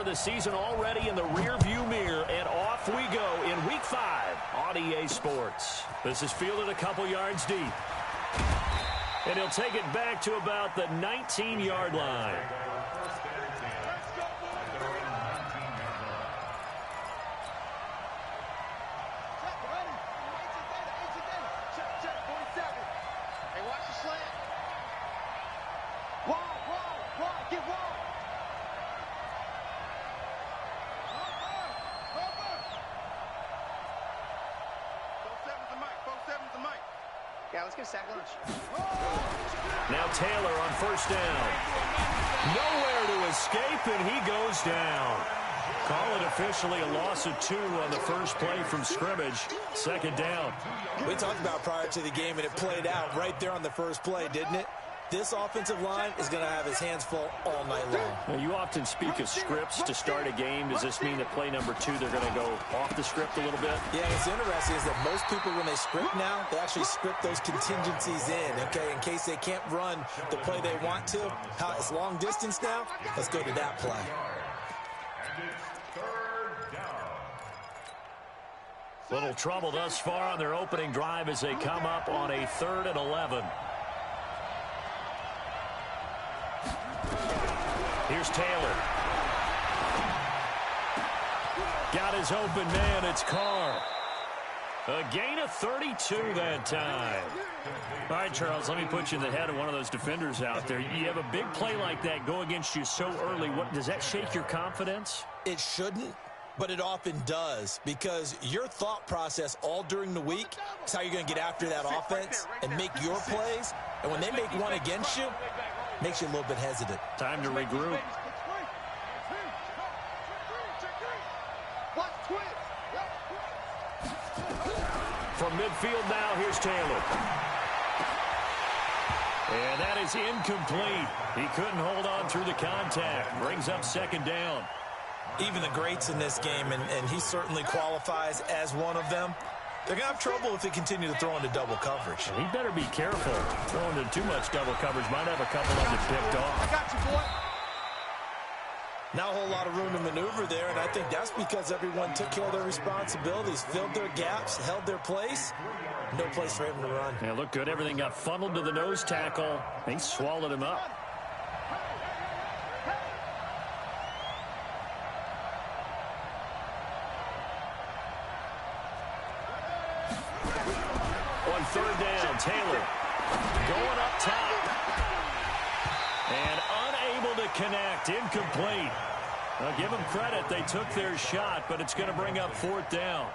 of the season already in the rearview mirror, and off we go in Week 5 on EA Sports. This is fielded a couple yards deep. And he'll take it back to about the 19-yard line. Yeah, let's get a sack lunch. Now Taylor on first down. Nowhere to escape, and he goes down. Call it officially a loss of 2 on the first play from scrimmage. Second down. We talked about prior to the game, and it played out right there on the first play, didn't it? This offensive line is going to have his hands full all night long. Now, you often speak of scripts to start a game. Does this mean that play number 2, they're going to go off the script a little bit? Yeah, what's interesting is that most people, when they script now, they actually script those contingencies in, okay, in case they can't run the play they want to. How it's long distance now, let's go to that play. Little trouble thus far on their opening drive as they come up on a 3rd and 11. Here's Taylor. Got his open man. It's Carr. A gain of 32 that time. All right, Charles, let me put you in the head of one of those defenders out there. You have a big play like that go against you so early. Does that shake your confidence? It shouldn't, but it often does, because your thought process all during the week is how you're going to get after that offense and make your plays. And when they make one against you, makes you a little bit hesitant. Time to regroup. From midfield now, here's Taylor. And that is incomplete. He couldn't hold on through the contact. Brings up second down. Even the greats in this game, and he certainly qualifies as one of them, they're going to have trouble if they continue to throw into double coverage. He better be careful. Throwing into too much double coverage might have a couple of them picked off. I got you, boy. Not a whole lot of room to maneuver there, and I think that's because everyone took care of their responsibilities, filled their gaps, held their place. No place for him to run. Yeah, looked good. Everything got funneled to the nose tackle. He swallowed him up. On third down, Taylor going up top. And unable to connect. Incomplete. I'll give them credit. They took their shot, but it's going to bring up fourth down.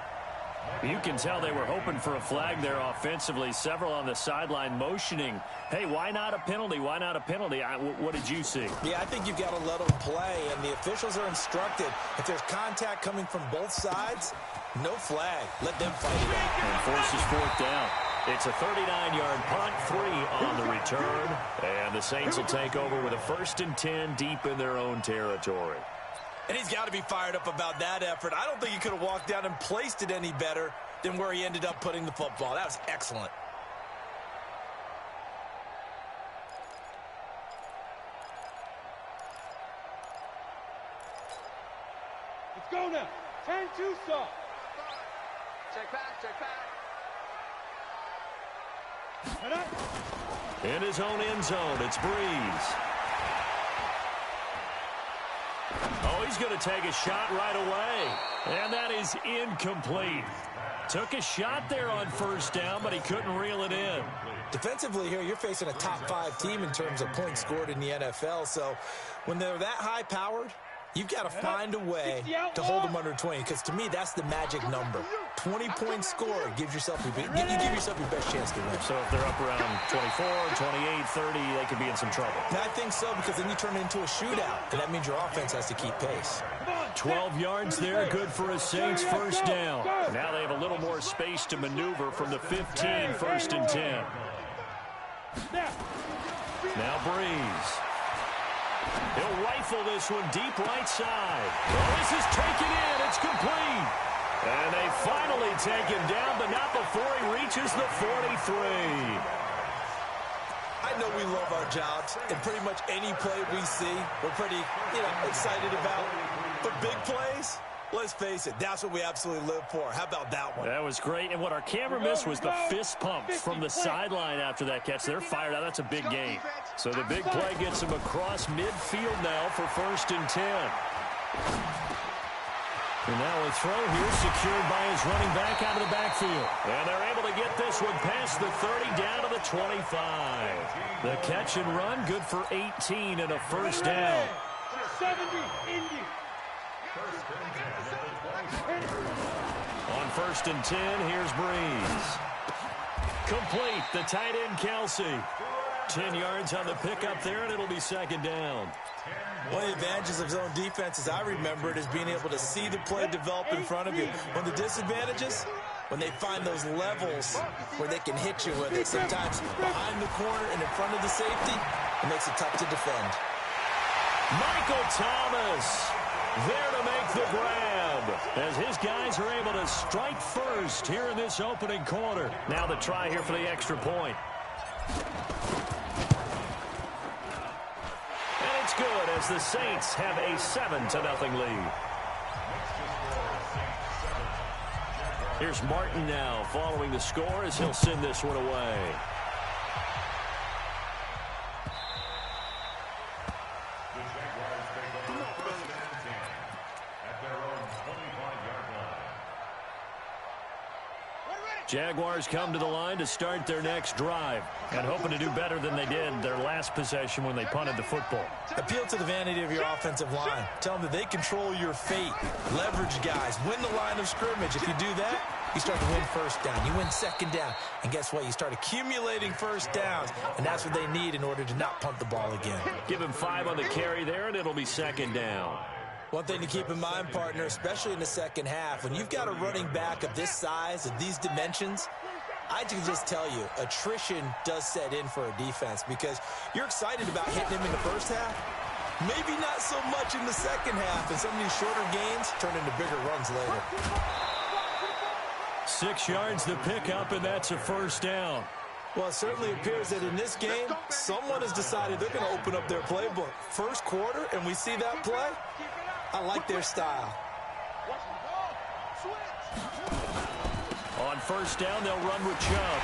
You can tell they were hoping for a flag there offensively. Several on the sideline motioning. Hey, why not a penalty? Why not a penalty? What did you see? Yeah, I think you've got to let them play, and the officials are instructed. If there's contact coming from both sides, no flag. Let them fight it out. And forces fourth down. It's a 39-yard punt, 3 on the return. And the Saints will take over with a 1st and 10 deep in their own territory. And he's got to be fired up about that effort. I don't think he could have walked down and placed it any better than where he ended up putting the football. That was excellent. Let's go now. 10-2 stop. Check back, check back. In his own end zone, it's Breeze. Oh, he's going to take a shot right away. And that is incomplete. Took a shot there on first down, but he couldn't reel it in. Defensively here, you're facing a top 5 team in terms of points scored in the NFL. So when they're that high-powered, you've got to find a way to hold them under 20, because to me, that's the magic number. 20-point score gives yourself you give yourself your best chance to win. So if they're up around 24, 28, 30, they could be in some trouble. And I think so, because then you turn it into a shootout, and that means your offense has to keep pace. 12 yards there, good for a Saints first down. Now they have a little more space to maneuver from the 15, 1st and 10. Now Breeze. He'll rifle this one deep right side. Well, this is taken in. It's complete. And they finally take him down, but not before he reaches the 43. I know we love our jobs, and pretty much any play we see, we're pretty, excited about. Let's face it, that's what we absolutely live for. How about that one? That was great, and what our camera missed was the fist pumps from the sideline after that catch. They're fired out. That's a big gain. So the big play gets him across midfield now for 1st and 10. And now a throw here secured by his running back out of the backfield. And they're able to get this one past the 30 down to the 25. The catch and run good for 18 and a 1st down. 70, Indy. On 1st and 10, here's Breeze. Complete, the tight end Kelsey. 10 yards on the pickup there, and it'll be 2nd down. One of the advantages of zone defense, as I remember it, is being able to see the play develop in front of you. One of the disadvantages, when they find those levels where they can hit you with it, sometimes behind the corner and in front of the safety, it makes it tough to defend. Michael Thomas there to make the grab as his guys are able to strike first here in this opening quarter. Now the try here for the extra point. And it's good as the Saints have a 7-0 lead. Here's Martin now following the score as he'll send this one away. Jaguars come to the line to start their next drive and hoping to do better than they did their last possession when they punted the football. Appeal to the vanity of your offensive line. Tell them that they control your fate. Leverage guys. Win the line of scrimmage. If you do that, you start to win 1st down. You win 2nd down. And guess what? You start accumulating 1st downs. And that's what they need in order to not punt the ball again. Give him 5 on the carry there, and it'll be 2nd down. One thing to keep in mind, partner, especially in the second half, when you've got a running back of this size, of these dimensions, I can just tell you, attrition does set in for a defense because you're excited about hitting him in the first half. Maybe not so much in the second half, and some of these shorter gains turn into bigger runs later. 6 yards the pickup, and that's a 1st down. Well, it certainly appears that in this game, someone has decided they're going to open up their playbook. First quarter, and we see that play. I like their style. On 1st down, they'll run with Chubb.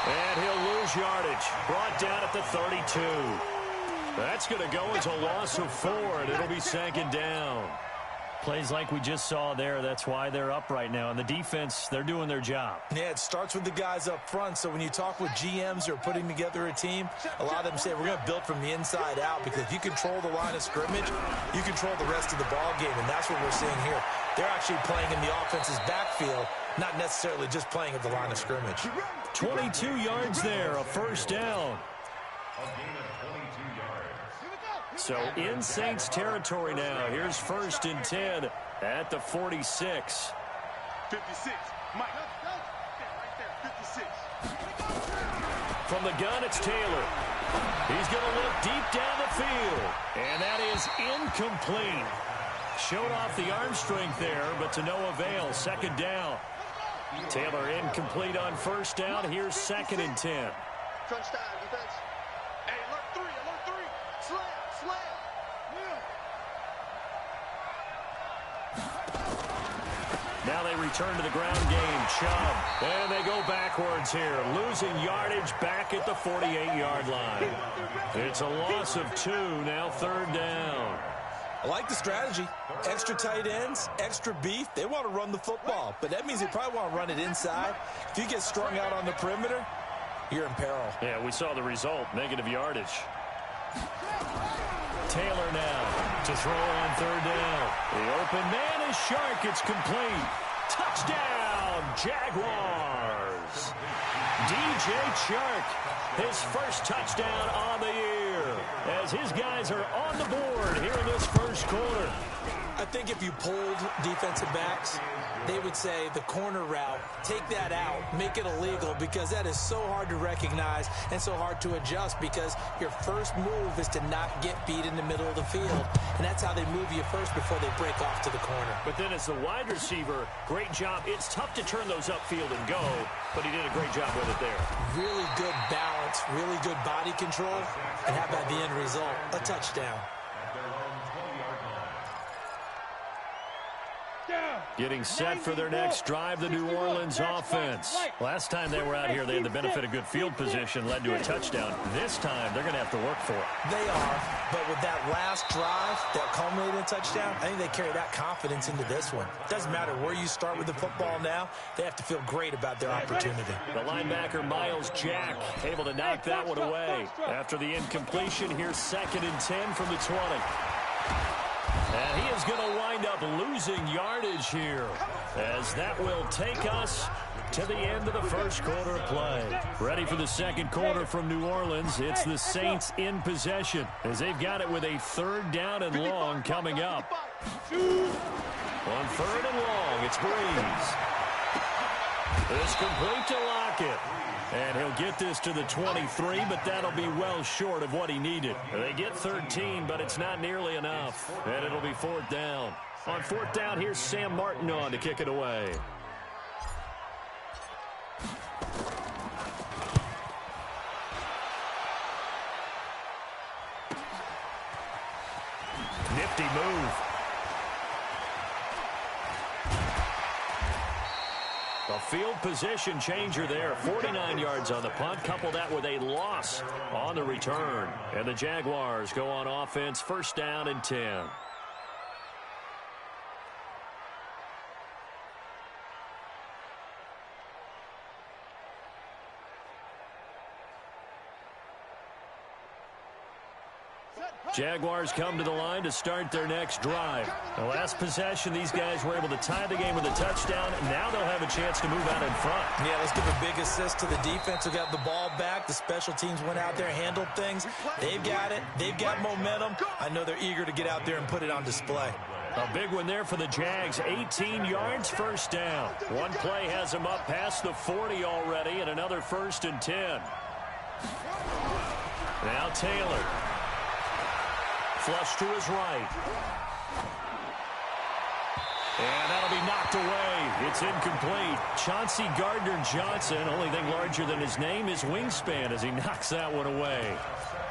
And he'll lose yardage. Brought down at the 32. That's going to go as a loss of 4, and it'll be 2nd down. Plays like we just saw there, that's why they're up right now. And the defense, they're doing their job. Yeah, it starts with the guys up front. So when you talk with GMs who are putting together a team, a lot of them say we're going to build from the inside out because if you control the line of scrimmage, you control the rest of the ball game, and that's what we're seeing here. They're actually playing in the offense's backfield, not necessarily just playing at the line of scrimmage. 22 yards there, a 1st down. So in Saints territory now. Here's 1st and 10 at the 46. 56. Mike. Right there. 56. From the gun, it's Taylor. He's going to look deep down the field. And that is incomplete. Showed off the arm strength there, but to no avail. 2nd down. Taylor incomplete on 1st down. Here's 2nd and 10. Crunch time, defense. Hey, alert 3. Slam. Now they return to the ground game. Chubb. And they go backwards here. Losing yardage back at the 48-yard line. It's a loss of 2. Now 3rd down. I like the strategy. Extra tight ends, extra beef. They want to run the football, but that means they probably want to run it inside. If you get strung out on the perimeter, you're in peril. Yeah, we saw the result. Negative yardage. Taylor now to throw on 3rd down. The open man is Shark. It's complete. Touchdown, Jaguars. DJ Chark, his first touchdown on the year as his guys are on the board here in this first quarter. I think if you polled defensive backs, they would say the corner route, take that out, make it illegal, because that is so hard to recognize and so hard to adjust because your first move is to not get beat in the middle of the field. And that's how they move you first before they break off to the corner. But then as the wide receiver, great job. It's tough to turn those upfield and go, but he did a great job with it there. Really good balance, really good body control, and how about the end result? A touchdown. Getting set for their next drive, the New Orleans offense. Last time they were out here, they had the benefit of good field position, led to a touchdown. This time, they're going to have to work for it. They are, but with that last drive that culminated in a touchdown, I think they carry that confidence into this one. Doesn't matter where you start with the football now, they have to feel great about their opportunity. The linebacker, Miles Jack, able to knock that one away. After the incompletion, here's 2nd and 10 from the 20. And he is going to wind up losing yardage here, as that will take us to the end of the first quarter of play. Ready for the second quarter from New Orleans. It's the Saints in possession, as they've got it with a 3rd down and long coming up. On 3rd and long, it's Breeze. It's complete to Lockett. And he'll get this to the 23, but that'll be well short of what he needed. They get 13, but it's not nearly enough. And it'll be 4th down. On 4th down, here's Sam Martin on to kick it away. Nifty move. A field position changer there. 49 yards on the punt. Couple that with a loss on the return. And the Jaguars go on offense, 1st down and 10. Jaguars come to the line to start their next drive. The last possession, these guys were able to tie the game with a touchdown. Now they'll have a chance to move out in front. Yeah, let's give a big assist to the defense who got the ball back. The special teams went out there, handled things. They've got it. They've got momentum. I know they're eager to get out there and put it on display. A big one there for the Jags. 18 yards, 1st down. One play has them up past the 40 already, and another 1st and 10. Now Taylor. Flush to his right. And that'll be knocked away. It's incomplete. Chauncey Gardner-Johnson, only thing larger than his name is wingspan as he knocks that one away.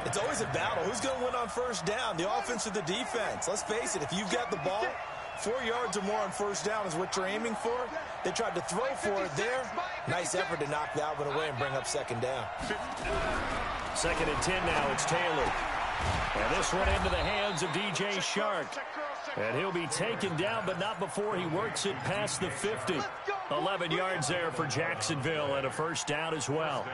It's always a battle. Who's going to win on 1st down, the offense or the defense? Let's face it, if you've got the ball, 4 yards or more on 1st down is what you're aiming for. They tried to throw for it there. Nice effort to knock that one away and bring up 2nd down. 2nd and 10 now. It's Taylor. And this one into the hands of DJ Shark. And he'll be taken down, but not before he works it past the 50. 11 yards there for Jacksonville and a 1st down as well.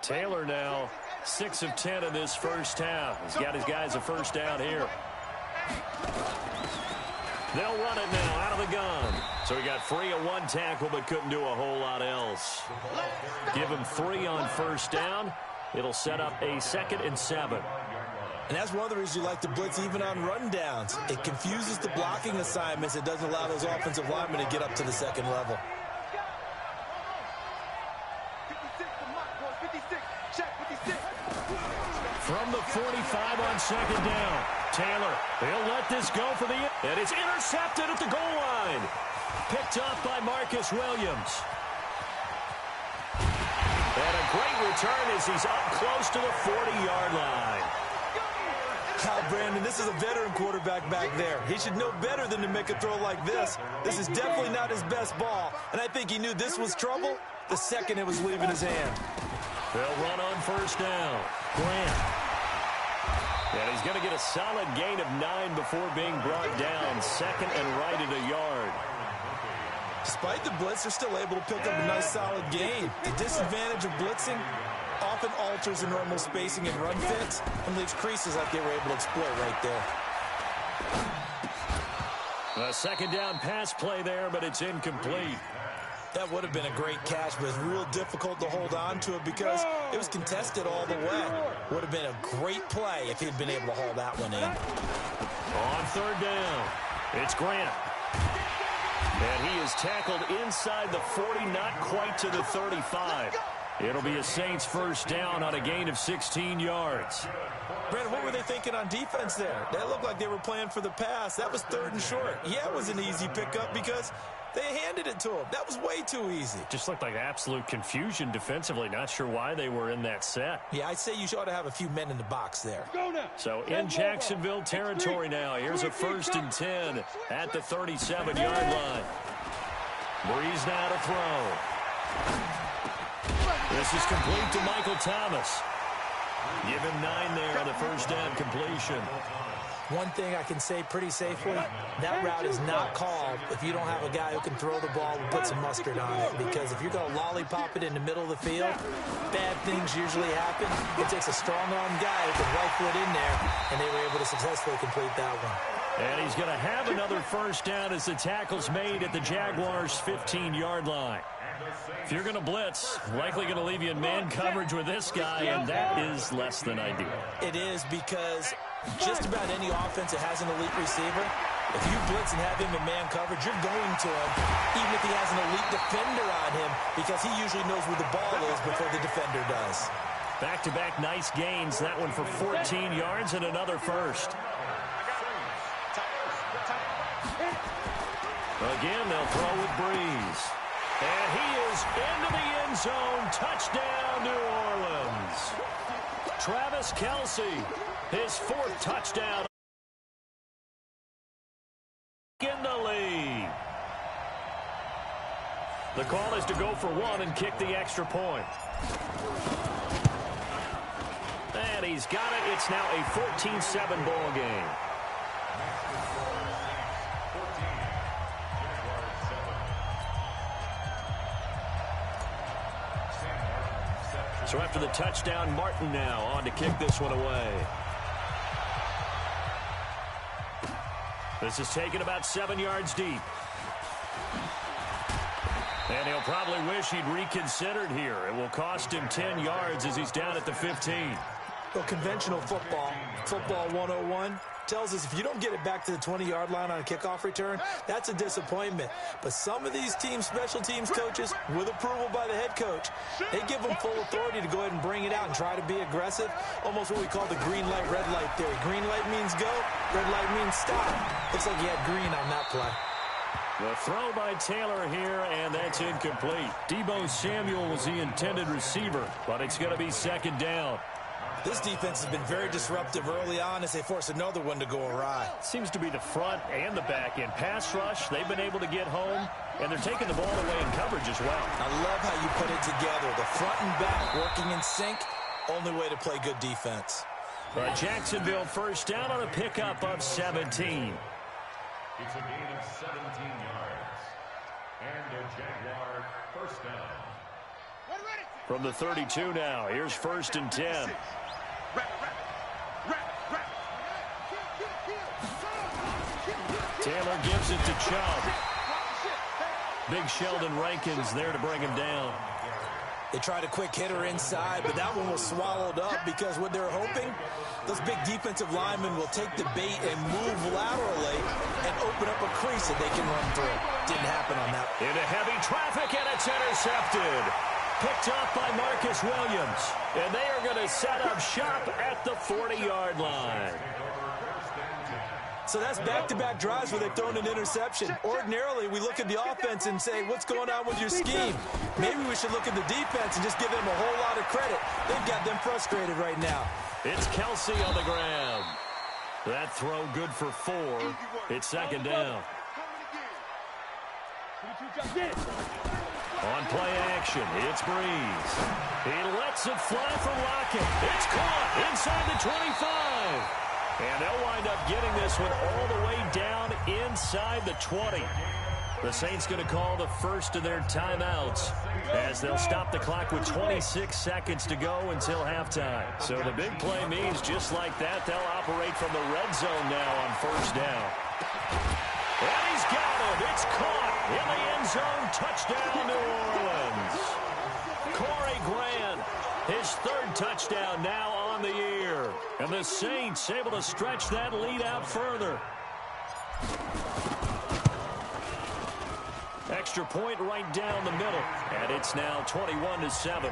Taylor now 6 of 10 in this 1st half. He's got his guys a 1st down here. They'll run it now out of the gun. So he got free of 1 tackle but couldn't do a whole lot else. Give him 3 on 1st down. It'll set up a 2nd and 7. And that's one of the reasons you like to blitz even on run downs. It confuses the blocking assignments. It doesn't allow those offensive linemen to get up to the 2nd level. From the 45 on 2nd down. Taylor, he'll let this go for the... And it's intercepted at the goal line. Picked up by Marcus Williams. And a great return as he's up close to the 40-yard line. Brandon, this is a veteran quarterback back there. He should know better than to make a throw like this. This is definitely not his best ball. And I think he knew this was trouble the second it was leaving his hand. They'll run on 1st down. Grant. And he's going to get a solid gain of 9 before being brought down. 2nd and right at a yard. Despite the blitz, they're still able to pick up a nice solid gain. The disadvantage of blitzing often alters the normal spacing and run fits and leaves creases like they were able to exploit right there. A 2nd down pass play there, but it's incomplete. That would have been a great catch, but it's real difficult to hold on to it because it was contested all the way. Would have been a great play if he'd been able to haul that one in. On 3rd down, it's Grant. And he is tackled inside the 40, not quite to the 35. It'll be a Saints first down on a gain of 16 yards. Brent, what were they thinking on defense there? That looked like they were playing for the pass. That was 3rd and short. Yeah, it was an easy pickup because they handed it to him. That was way too easy. Just looked like absolute confusion defensively. Not sure why they were in that set. Yeah, I'd say you ought to have a few men in the box there. So in Jacksonville territory now. Here's a 1st and 10 at the 37-yard line. Breeze now to throw. This is complete to Michael Thomas. Give him 9 there on the first down completion. One thing I can say pretty safely, that route is not called if you don't have a guy who can throw the ball and put some mustard on it. Because if you're going to lollipop it in the middle of the field, bad things usually happen. It takes a strong-arm guy who can rifle it in there, and they were able to successfully complete that one. And he's going to have another first down as the tackle's made at the Jaguars' 15-yard line. If you're going to blitz, likely going to leave you in man coverage with this guy, and that is less than ideal. It is because just about any offense that has an elite receiver, if you blitz and have him in man coverage, you're going to him, even if he has an elite defender on him, because he usually knows where the ball is before the defender does. Back-to-back nice gains. That one for 14 yards and another first. Again, they'll throw with Breeze. And he is into the end zone. Touchdown, New Orleans. Travis Kelce, his 4th touchdown in the lead. The call is to go for 1 and kick the extra point. And he's got it. It's now a 14-7 ball game. So after the touchdown, Martin now on to kick this one away. This is taken about 7 yards deep. And he'll probably wish he'd reconsidered here. It will cost him 10 yards as he's down at the 15. Well, conventional football 101, tells us if you don't get it back to the 20-yard line on a kickoff return, that's a disappointment. But some of these teams, special teams coaches, with approval by the head coach, they give them full authority to go ahead and bring it out and try to be aggressive, almost what we call the green light, red light theory. Green light means go, red light means stop. Looks like he had green on that play. The throw by Taylor here, and that's incomplete. Deebo Samuel was the intended receiver, but it's going to be 2nd down. This defense has been very disruptive early on as they force another one to go awry. Seems to be the front and the back end. Pass rush, they've been able to get home, and they're taking the ball away in coverage as well. I love how you put it together. The front and back working in sync, only way to play good defense. Jacksonville first down on a pickup of 17. It's a gain of 17 yards. And a Jaguar first down. From the 32 now, here's 1st and 10. Taylor gives it to Chubb. Big Sheldon Rankins there to bring him down. They tried a quick hitter inside, but that one was swallowed up because what they're hoping, those big defensive linemen will take the bait and move laterally and open up a crease that they can run through. Didn't happen on that. Into heavy traffic, and it's intercepted. Picked off by Marcus Williams. And they are going to set up shop at the 40-yard line. So that's back-to-back drives where they've thrown an interception. Ordinarily, we look at the offense and say, what's going on with your scheme? Maybe we should look at the defense and just give them a whole lot of credit. They've got them frustrated right now. It's Kelce on the ground. That throw good for 4. It's 2nd down. On play action, it's Breeze. He lets it fly from Lockett. It's caught inside the 25. And they'll wind up getting this one all the way down inside the 20. The Saints going to call the first of their timeouts as they'll stop the clock with 26 seconds to go until halftime. So the big play means just like that, they'll operate from the red zone now on 1st down. And he's got it. It's caught in the end zone. Touchdown, New Orleans. Corey Grant, his 3rd touchdown now on the year. And the Saints able to stretch that lead out further. Extra point right down the middle. And it's now 21-7.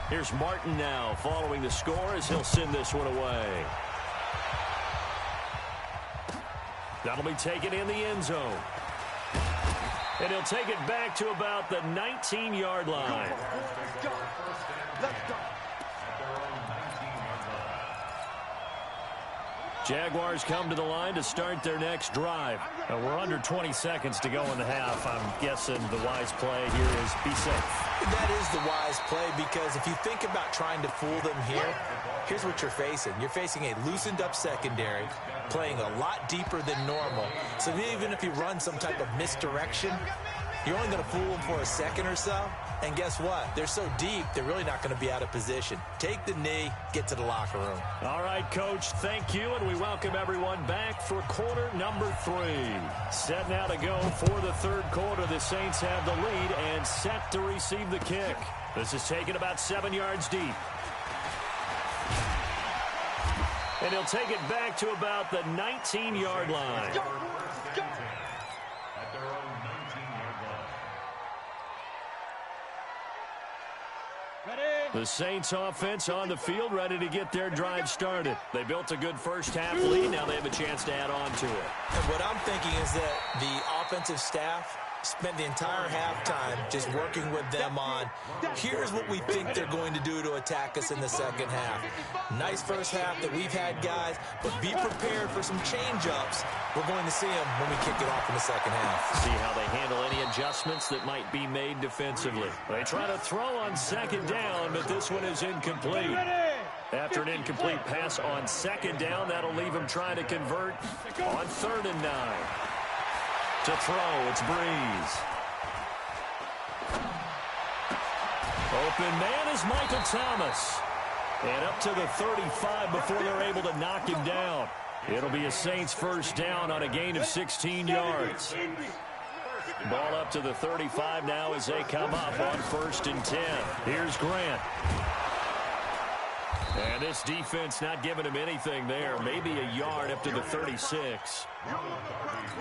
Here's Martin now following the score as he'll send this one away. That'll be taken in the end zone. And he'll take it back to about the 19-yard line. Jaguars come to the line to start their next drive. We're under 20 seconds to go in the half. I'm guessing the wise play here is be safe. That is the wise play, because if you think about trying to fool them here, here's what you're facing. You're facing a loosened up secondary, playing a lot deeper than normal. So even if you run some type of misdirection, you're only going to fool them for a second or so. And guess what? They're so deep, they're really not going to be out of position. Take the knee, get to the locker room. All right, Coach, thank you, and we welcome everyone back for quarter number 3. Set now to go for the third quarter. The Saints have the lead and set to receive the kick. This is taken about 7 yards deep. And he'll take it back to about the 19-yard line. The Saints offense on the field, ready to get their drive started. They built a good first half lead. Now they have a chance to add on to it. And what I'm thinking is that the offensive staff spent the entire halftime just working with them on, here's what we think they're going to do to attack us in the second half. Nice first half that we've had, guys, but be prepared for some change-ups. We're going to see them when we kick it off in the second half. See how they handle any adjustments that might be made defensively. They try to throw on second down, but this one is incomplete. After an incomplete pass on second down, that'll leave them trying to convert on 3rd and 9. To throw, it's Breeze. Open man is Michael Thomas. And up to the 35 before they're able to knock him down. It'll be a Saints first down on a gain of 16 yards. Ball up to the 35 now as they come up on 1st and 10. Here's Grant. And this defense not giving him anything there. Maybe a yard up to the 36.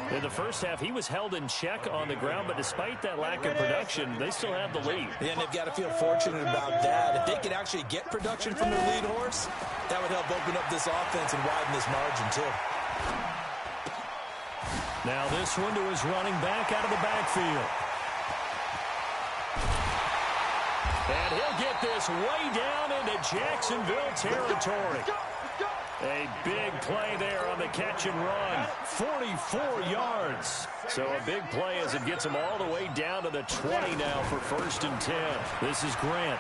In the first half, he was held in check on the ground, but despite that lack of production, they still have the lead. Yeah, and they've got to feel fortunate about that. If they could actually get production from their lead horse, that would help open up this offense and widen this margin, too. Now this one to his running back out of the backfield. And he'll get this way down into Jacksonville territory. A big play there on the catch and run. 44 yards. So a big play as it gets him all the way down to the 20 now for 1st and 10. This is Grant.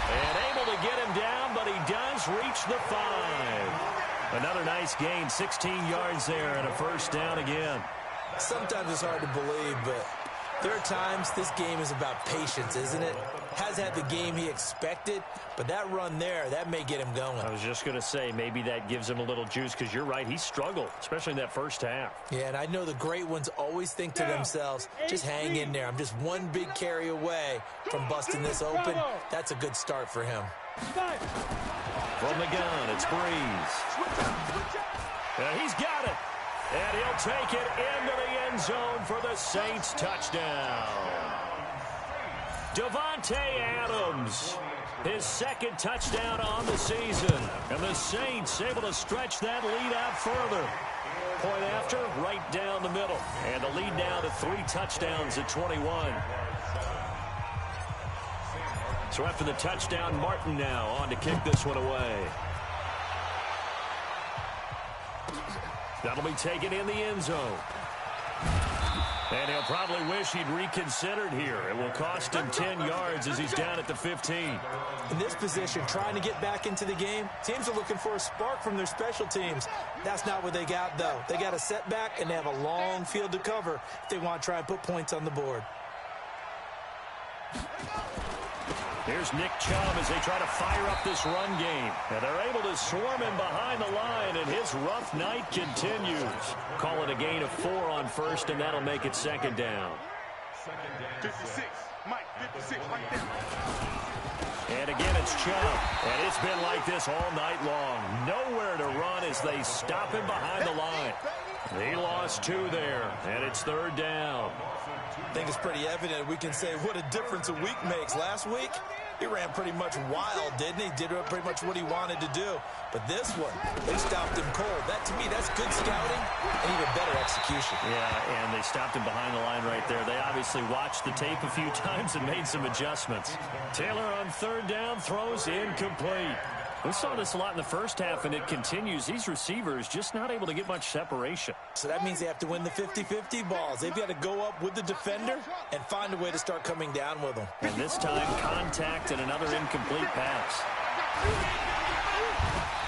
And able to get him down, but he does reach the 5. Another nice gain, 16 yards there and a first down again. Sometimes it's hard to believe, but there are times this game is about patience, isn't it? Has had the game he expected, but that run there, that may get him going. I was just going to say, maybe that gives him a little juice, because you're right, he struggled, especially in that first half. Yeah, and I know the great ones always think to themselves, just hang in there. I'm just one big carry away from busting this open. That's a good start for him. From the gun, it's Breeze. And he's got it. And he'll take it into the end zone for the Saints touchdown. Davante Adams, his 2nd touchdown on the season. And the Saints able to stretch that lead out further. Point after, right down the middle. And the lead now to 3 touchdowns at 21. So after the touchdown, Martin now on to kick this one away. That'll be taken in the end zone. And he'll probably wish he'd reconsidered here. It will cost him 10 yards as he's down at the 15. In this position, trying to get back into the game, teams are looking for a spark from their special teams. That's not what they got, though. They got a setback, and they have a long field to cover if they want to try and put points on the board. Here's Nick Chubb as they try to fire up this run game. And they're able to swarm him behind the line, and his rough night continues. Call it a gain of 4 on 1st, and that'll make it 2nd down. 56. Mike, 56 right there. And again, it's Chubb. And it's been like this all night long. Nowhere to run as they stop him behind the line. He lost 2 there, and it's 3rd down. I think it's pretty evident. We can say what a difference a week makes. Last week, he ran pretty much wild, didn't he? Did pretty much what he wanted to do. But this one, they stopped him cold. That, to me, that's good scouting and even better execution. Yeah, and they stopped him behind the line right there. They obviously watched the tape a few times and made some adjustments. Taylor on 3rd down, throws incomplete. We saw this a lot in the first half, and it continues. These receivers just not able to get much separation. So that means they have to win the 50-50 balls. They've got to go up with the defender and find a way to start coming down with them. And this time, contact and another incomplete pass.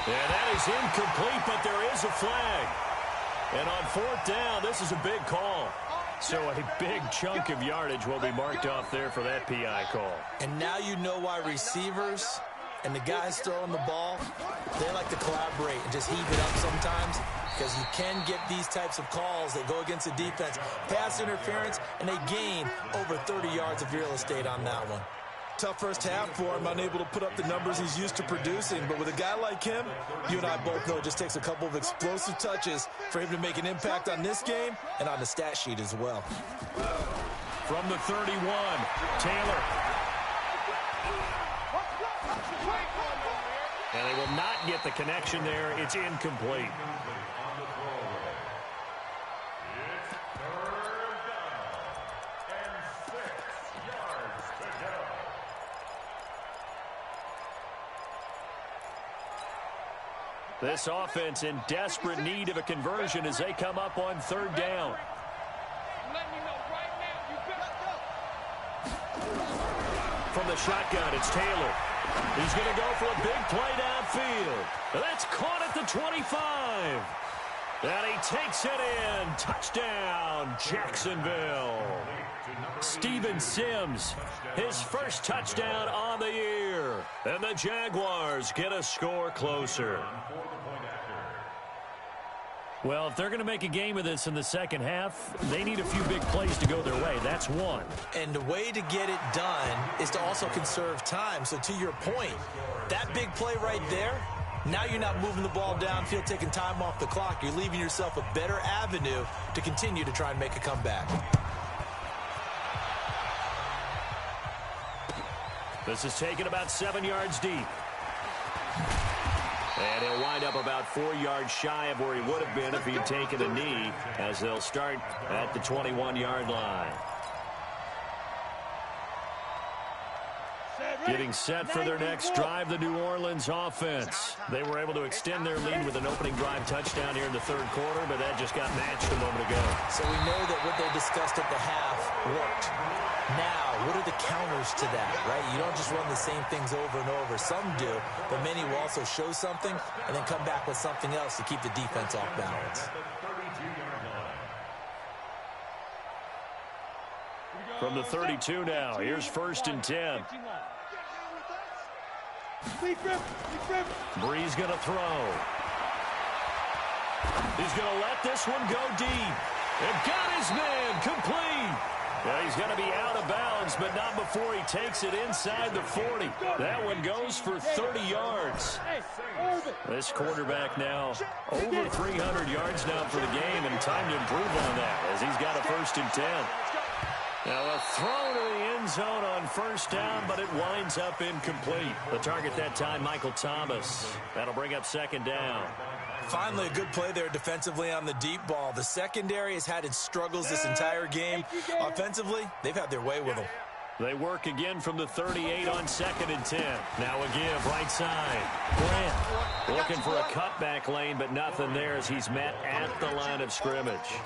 And that is incomplete, but there is a flag. And on 4th down, this is a big call. So a big chunk of yardage will be marked off there for that PI call. And now you know why receivers and the guys throwing the ball, they like to collaborate and just heave it up sometimes, because you can get these types of calls that go against the defense. Pass interference, and they gain over 30 yards of real estate on that one. Tough first half for him, unable to put up the numbers he's used to producing. But with a guy like him, you and I both know it just takes a couple of explosive touches for him to make an impact on this game and on the stat sheet as well. From the 31, Taylor. And they will not get the connection there. It's incomplete. This offense in desperate need of a conversion as they come up on 3rd down. From the shotgun, it's Taylor. He's going to go for a big play downfield. That's caught at the 25. And he takes it in. Touchdown, Jacksonville. Steven Sims, his first touchdown on the year. And the Jaguars get a score closer. Well, if they're going to make a game of this in the second half, they need a few big plays to go their way. That's one. And the way to get it done is to also conserve time. So to your point, that big play right there, now you're not moving the ball downfield, taking time off the clock. You're leaving yourself a better avenue to continue to try and make a comeback. This is taken about 7 yards deep. And he'll wind up about 4 yards shy of where he would have been if he'd taken a knee, as they'll start at the 21-yard line. Getting set for their next drive, the New Orleans offense. They were able to extend their lead with an opening drive touchdown here in the 3rd quarter, but that just got matched a moment ago. So we know that what they discussed at the half worked. Now, what are the counters to that, right? You don't just run the same things over and over. Some do, but many will also show something and then come back with something else to keep the defense off balance. From the 32 now, here's 1st and 10. Bree's going to throw. He's going to let this one go deep. And got his man complete. Well, he's going to be out of bounds, but not before he takes it inside the 40. That one goes for 30 yards. This quarterback now over 300 yards now for the game, and time to improve on that as he's got a 1st and 10. Now a throw to the end zone on 1st down, but it winds up incomplete. The target that time, Michael Thomas. That'll bring up 2nd down. Finally, a good play there defensively on the deep ball. The secondary has had its struggles this entire game. Offensively, they've had their way with them. They work again from the 38 on 2nd and 10. Now a give, right side. Grant looking for a cutback lane, but nothing there as he's met at the line of scrimmage.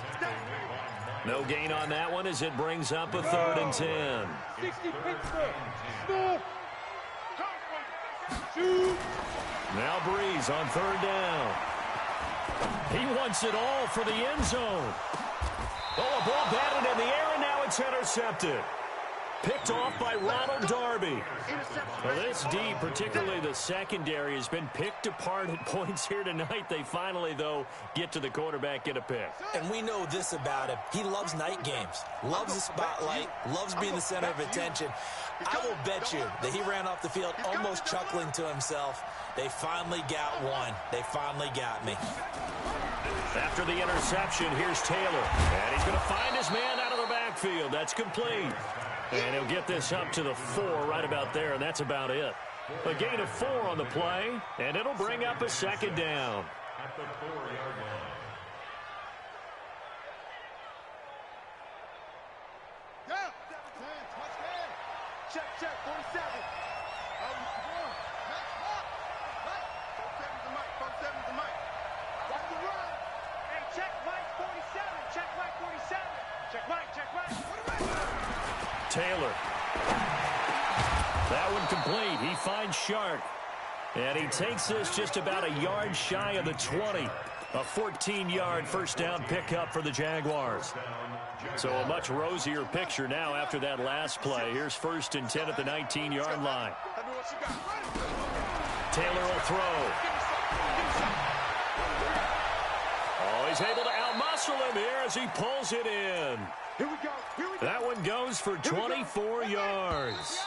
No gain on that one as it brings up a 3rd and 10. 60 Pittsburgh. Shoot. Now Breeze on 3rd down. He wants it all for the end zone. Oh, a ball batted in the air, and now it's intercepted. Picked off by Ronald Darby. Well, this D, particularly the secondary, has been picked apart at points here tonight. They finally, though, get to the quarterback, get a pick. And we know this about him. He loves night games, loves the spotlight, loves being the center of attention. I will bet you that he ran off the field almost chuckling to himself. They finally got one. They finally got me. After the interception, here's Taylor. And he's going to find his man out of the backfield. That's complete. And he'll get this up to the 4 right about there, and that's about it. A gain of 4 on the play, and it'll bring up a second down. At the 4-yard line. Check, 47. Taylor. That one complete. He finds Shark. And he takes this just about a yard shy of the 20. A 14-yard first down pickup for the Jaguars. So a much rosier picture now after that last play. Here's 1st and 10 at the 19-yard line. Taylor will throw. Oh, he's able to outmuscle him here as he pulls it in. Here we go. That one goes for 24 yards.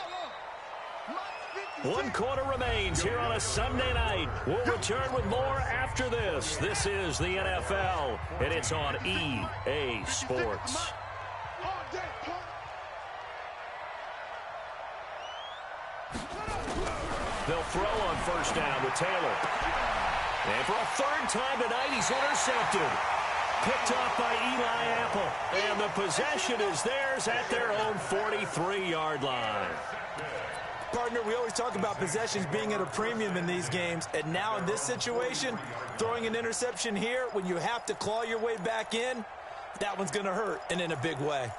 1 quarter remains here on a Sunday night. We'll return with more after this. This is the NFL, and it's on EA Sports. They'll throw on first down with Taylor. And for a 3rd time tonight, he's intercepted. Picked off by Eli Apple. And the possession is theirs at their own 43-yard line. Partner, we always talk about possessions being at a premium in these games. And now in this situation, throwing an interception here when you have to claw your way back in, that one's going to hurt, and in a big way.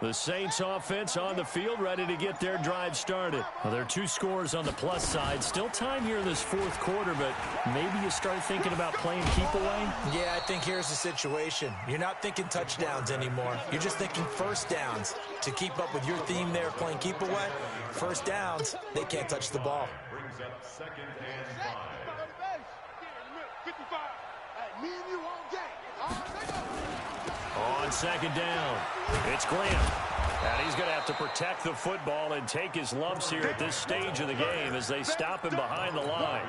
The Saints offense on the field, ready to get their drive started. Well, there are 2 scores on the plus side. Still time here in this 4th quarter, but maybe you start thinking about playing keep away? Yeah, I think here's the situation. You're not thinking touchdowns anymore. You're just thinking first downs. To keep up with your theme there, playing keep away, first downs, they can't touch the ball. Brings up 2nd and 5. 55. Hey, me and you all game. On 2nd down, it's Glenn. And he's going to have to protect the football and take his lumps here at this stage of the game as they stop him behind the line.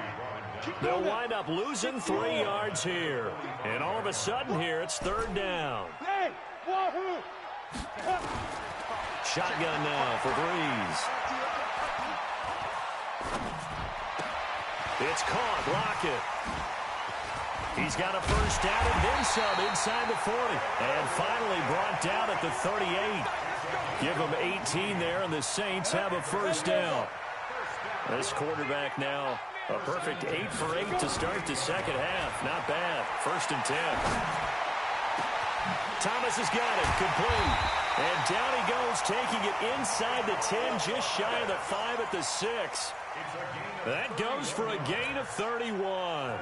They'll wind up losing 3 yards here. And all of a sudden here, it's 3rd down. Shotgun now for Breeze. It's caught. Lockett. He's got a first down and then some inside the 40. And finally brought down at the 38. Give them 18 there, and the Saints have a first down. This quarterback now a perfect 8 for 8 to start the second half. Not bad. 1st and 10. Thomas has got it. Complete. And down he goes, taking it inside the 10, just shy of the 5 at the 6. That goes for a gain of 31.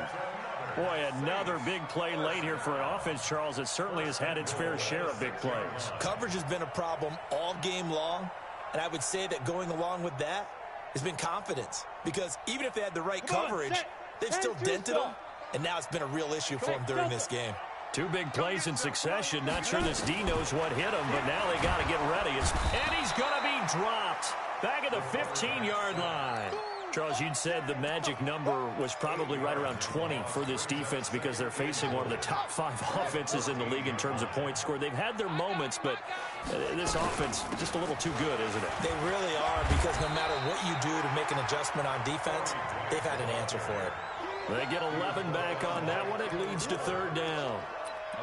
Boy, another big play late here for an offense, Charles, that certainly has had its fair share of big plays. Coverage has been a problem all game long, and I would say that going along with that has been confidence. Because even if they had the right coverage, they've still dented them, and now it's been a real issue for them during this game. 2 big plays in succession. Not sure this D knows what hit him, but now they got to get ready. And he's going to be dropped back at the 15-yard line. Charles, you'd said the magic number was probably right around 20 for this defense because they're facing one of the top 5 offenses in the league in terms of points scored. They've had their moments, but this offense just a little too good, isn't it? They really are, because no matter what you do to make an adjustment on defense, they've had an answer for it. They get 11 back on that one. It leads to 3rd down.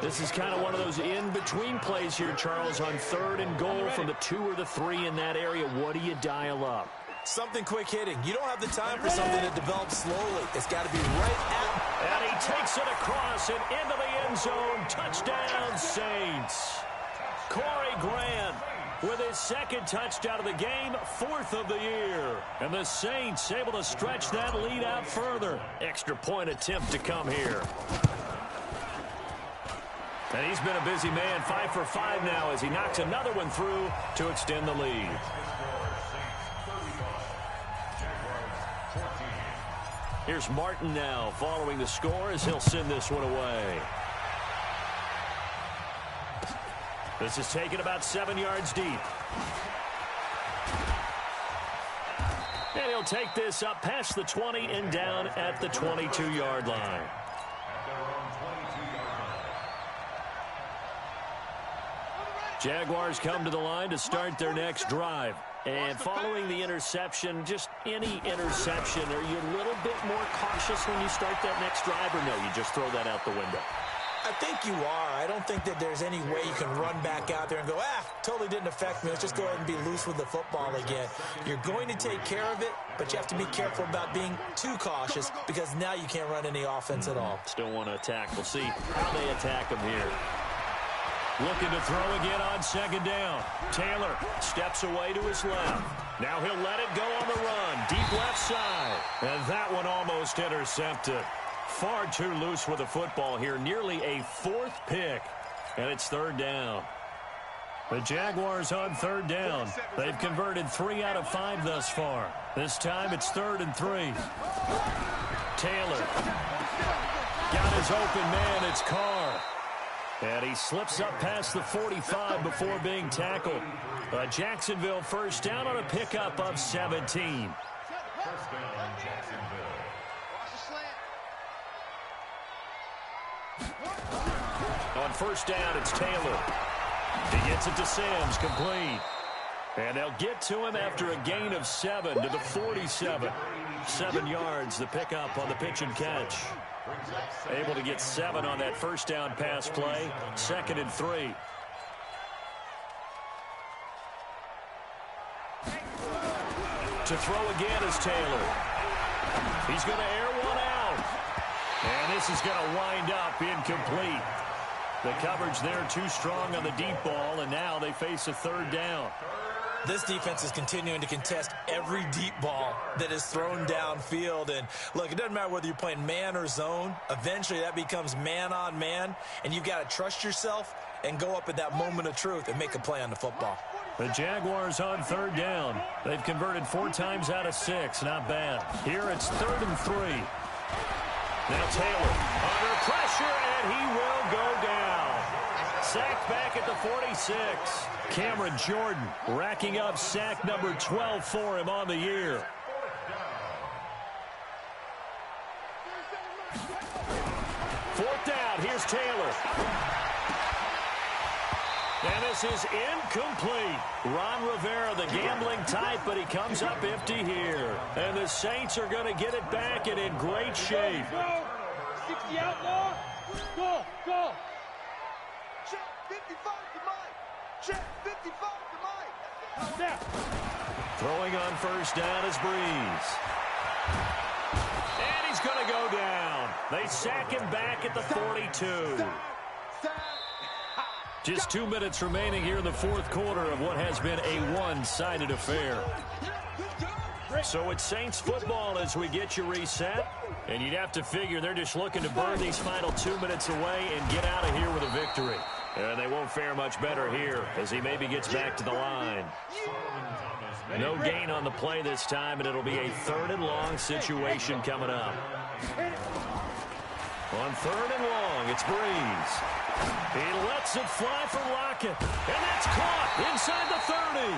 This is kind of one of those in-between plays here, Charles, on 3rd and goal from the 2 or the 3 in that area. What do you dial up? Something quick hitting. You don't have the time for something that develops slowly. It's got to be right at. And he takes it across and into the end zone. Touchdown, Saints. Corey Grant with his second touchdown of the game, 4th of the year. And the Saints able to stretch that lead out further. Extra point attempt to come here. And he's been a busy man, 5 for 5 now as he knocks another one through to extend the lead. Here's Martin now following the score as he'll send this one away. This is taken about 7 yards deep. And he'll take this up past the 20 and down at the 22-yard line. Jaguars come to the line to start their next drive. And following the interception, just any interception, are you a little bit more cautious when you start that next drive, or no, you just throw that out the window? I think you are. I don't think that there's any way you can run back out there and go, totally didn't affect me. Let's just go ahead and be loose with the football again. You're going to take care of it, but you have to be careful about being too cautious because now you can't run any offense at all. Still want to attack. We'll see how they attack them here. Looking to throw again on second down. Taylor steps away to his left. Now he'll let it go on the run. Deep left side. And that one almost intercepted. Far too loose with the football here. Nearly a 4th pick. And it's 3rd down. The Jaguars on 3rd down. They've converted 3 out of 5 thus far. This time it's 3rd and 3. Taylor got his open man. It's Carr. And he slips up past the 45 before being tackled. Jacksonville first down on a pickup of 17. First down, Jacksonville. On first down, it's Taylor. He gets it to Sims, complete. And they'll get to him after a gain of 7 to the 47. 7 yards, the pickup on the pitch and catch. Able to get 7 on that first down pass play. 2nd and 3. To throw again is Taylor. He's going to air one out. And this is going to wind up incomplete. The coverage there too strong on the deep ball, and now they face a 3rd down. This defense is continuing to contest every deep ball that is thrown downfield. And, look, it doesn't matter whether you're playing man or zone. Eventually, that becomes man-on-man, and you've got to trust yourself and go up at that moment of truth and make a play on the football. The Jaguars on 3rd down. They've converted 4 times out of 6. Not bad. Here it's 3rd and 3. Now Taylor under pressure, and he will go down. Sacked back at the 46. Cameron Jordan racking up sack number 12 for him on the year. 4th down, here's Taylor. And this is incomplete. Ron Rivera, the gambling type, but he comes up empty here. And the Saints are going to get it back and in great shape. 60 outlaw. Go. Check 55 to Mike. Check 55 to Mike. Now. Throwing on first down is Breeze. And he's going to go down. They sack him back at the 42. Just 2 minutes remaining here in the 4th quarter of what has been a one-sided affair. So it's Saints football as we get you reset. And you'd have to figure they're just looking to burn these final 2 minutes away and get out of here with a victory. And they won't fare much better here as he maybe gets back to the line. No gain on the play this time, and it'll be a 3rd and long situation coming up. On 3rd and long, it's Breeze. He lets it fly for Lockett. And that's caught inside the 30.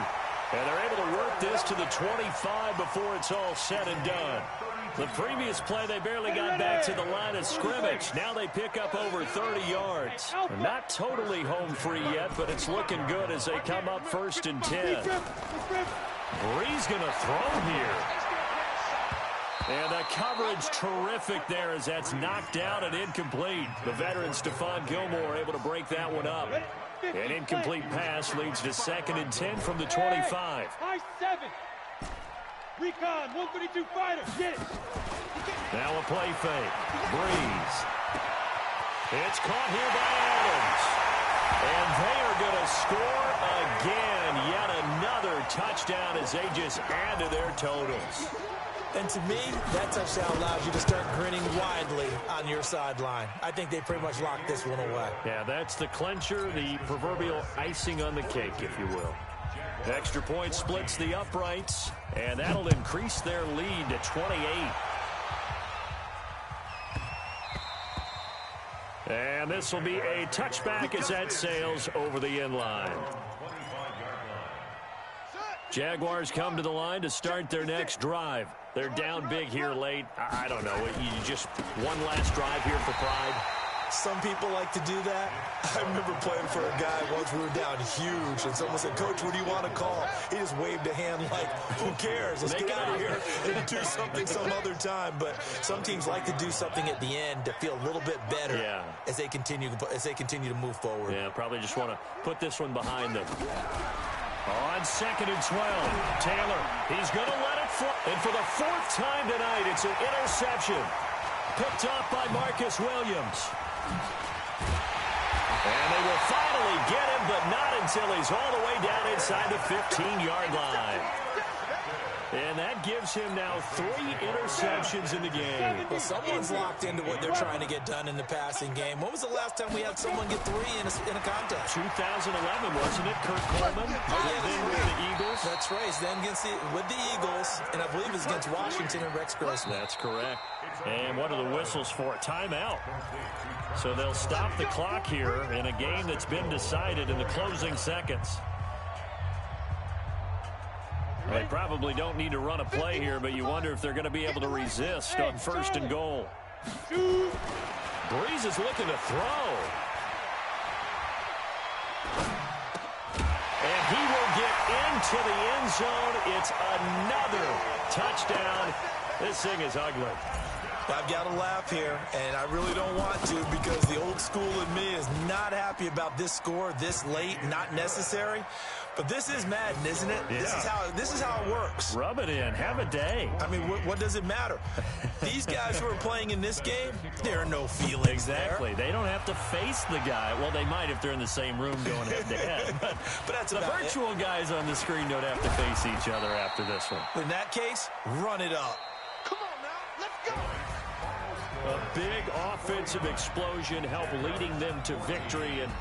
And they're able to work this to the 25 before it's all said and done. The previous play, they barely got back to the line of scrimmage. Now they pick up over 30 yards. Not totally home free yet, but it's looking good as they come up 1st and 10. Breeze going to throw here. And the coverage terrific there as that's knocked down and incomplete. The veteran Stephon Gilmore able to break that one up. An incomplete pass leads to 2nd and 10 from the 25. High 7. Recon, 132 fighter, get it. Now a play fake. Breeze. It's caught here by Adams. And they are going to score again. Yet another touchdown as they just add to their totals. And to me, that touchdown allows you to start grinning widely on your sideline. I think they pretty much locked this one away. Yeah, that's the clincher, the proverbial icing on the cake, if you will. The extra point splits the uprights, and that'll increase their lead to 28. And this will be a touchback as that sails over the end line. Jaguars come to the line to start their next drive. They're down big here late. I don't know. You just one last drive here for pride. Some people like to do that. I remember playing for a guy once. We were down huge, and someone said, "Coach, what do you want to call?" He just waved a hand like, "Who cares? Let's get out of here and do something some other time." But some teams like to do something at the end to feel a little bit better as they continue to move forward. Yeah, probably just want to put this one behind them. On 2nd and 12, Taylor, he's going to let it fly. And for the 4th time tonight, it's an interception. Picked up by Marcus Williams. And they will finally get him, but not until he's all the way down inside the 15-yard line. And that gives him now 3 interceptions in the game. Well, someone's locked into what they're trying to get done in the passing game. When was the last time we had someone get 3 in a contest? 2011, wasn't it? Kurt Coleman. Then with the Eagles. That's right. Then with the Eagles, and I believe it's against Washington and Rex Grossman. That's correct. And what are the whistles for? Timeout. So they'll stop the clock here in a game that's been decided in the closing seconds. They probably don't need to run a play here, but you wonder if they're going to be able to resist on 1st and goal. Breeze is looking to throw. And he will get into the end zone. It's another touchdown. This thing is ugly. I've got to laugh here, and I really don't want to because the old school in me is not happy about this score this late, not necessary. But this is Madden, isn't it? Yeah. This is how it works. Rub it in. Have a day. I mean, what does it matter? These guys who are playing in this game, there are no feelings Exactly. there. They don't have to face the guy. Well, they might if they're in the same room going head-to-head. But that's the virtual guys on the screen don't have to face each other after this one. In that case, run it up. Come on now, let's go. A big offensive explosion helped leading them to victory, and